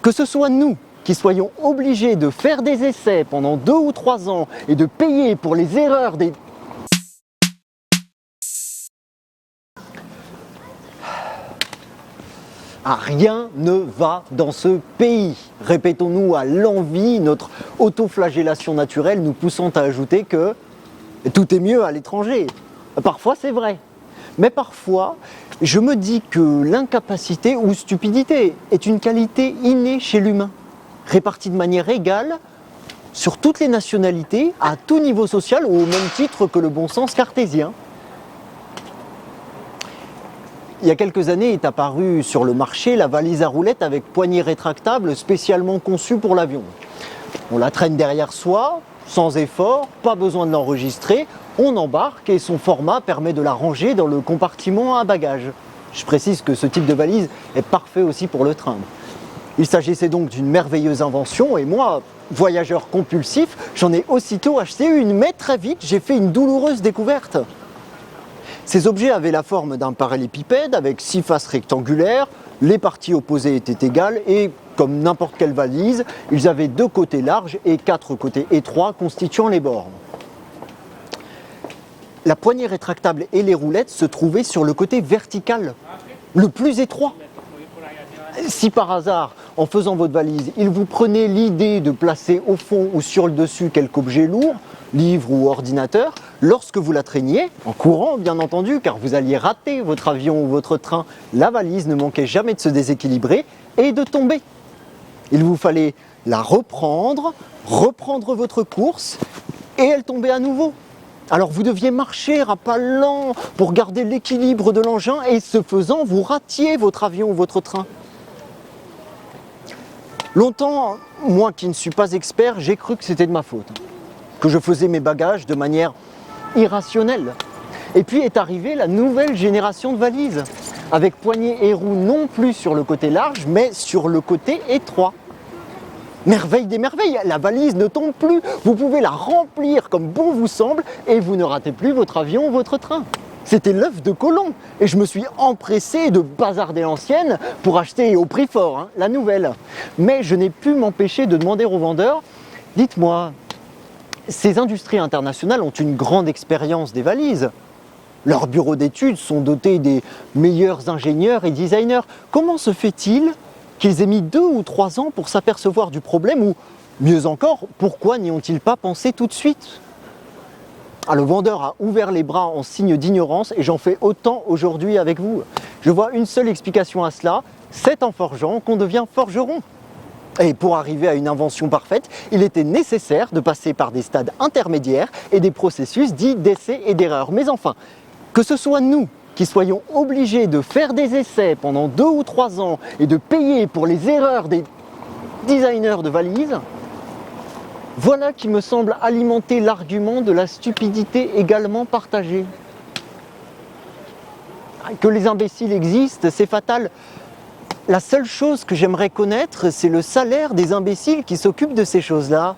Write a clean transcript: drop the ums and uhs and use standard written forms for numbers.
Que ce soit nous qui soyons obligés de faire des essais pendant 2 ou 3 ans et de payer pour les erreurs des... Ah, rien ne va dans ce pays. Répétons-nous à l'envi notre autoflagellation naturelle nous poussant à ajouter que tout est mieux à l'étranger. Parfois c'est vrai, mais parfois je me dis que l'incapacité ou stupidité est une qualité innée chez l'humain, répartie de manière égale sur toutes les nationalités, à tout niveau social ou au même titre que le bon sens cartésien. Il y a quelques années est apparue sur le marché la valise à roulettes avec poignée rétractable spécialement conçue pour l'avion. On la traîne derrière soi, sans effort, pas besoin de l'enregistrer, on embarque et son format permet de la ranger dans le compartiment à bagages. Je précise que ce type de valise est parfait aussi pour le train. Il s'agissait donc d'une merveilleuse invention et moi, voyageur compulsif, j'en ai aussitôt acheté une, mais très vite j'ai fait une douloureuse découverte. Ces objets avaient la forme d'un parallélépipède avec 6 faces rectangulaires, les parties opposées étaient égales et, comme n'importe quelle valise, ils avaient 2 côtés larges et 4 côtés étroits constituant les bords. La poignée rétractable et les roulettes se trouvaient sur le côté vertical, le plus étroit. Si par hasard, en faisant votre valise, il vous prenait l'idée de placer au fond ou sur le dessus quelque objet lourd, livre ou ordinateur, lorsque vous la traîniez, en courant bien entendu, car vous alliez rater votre avion ou votre train, la valise ne manquait jamais de se déséquilibrer et de tomber. Il vous fallait la reprendre votre course et elle tombait à nouveau. Alors vous deviez marcher à pas lents pour garder l'équilibre de l'engin et ce faisant, vous ratiez votre avion ou votre train. Longtemps, moi qui ne suis pas expert, j'ai cru que c'était de ma faute, que je faisais mes bagages de manière irrationnelle. Et puis est arrivée la nouvelle génération de valises, avec poignée et roue non plus sur le côté large, mais sur le côté étroit. Merveille des merveilles, la valise ne tombe plus, vous pouvez la remplir comme bon vous semble et vous ne ratez plus votre avion ou votre train. C'était l'œuf de Colomb et je me suis empressé de bazarder l'ancienne pour acheter au prix fort, la nouvelle. Mais je n'ai pu m'empêcher de demander au vendeur, dites-moi, ces industries internationales ont une grande expérience des valises. Leurs bureaux d'études sont dotés des meilleurs ingénieurs et designers. Comment se fait-il qu'ils aient mis 2 ou 3 ans pour s'apercevoir du problème ou, mieux encore, pourquoi n'y ont-ils pas pensé tout de suite ? Le vendeur a ouvert les bras en signe d'ignorance et j'en fais autant aujourd'hui avec vous. Je vois une seule explication à cela, c'est en forgeant qu'on devient forgeron. Et pour arriver à une invention parfaite, il était nécessaire de passer par des stades intermédiaires et des processus dits d'essais et d'erreurs. Mais enfin, que ce soit nous qui soyons obligés de faire des essais pendant 2 ou 3 ans et de payer pour les erreurs des designers de valises, voilà qui me semble alimenter l'argument de la stupidité également partagée. Que les imbéciles existent, c'est fatal. La seule chose que j'aimerais connaître, c'est le salaire des imbéciles qui s'occupent de ces choses-là.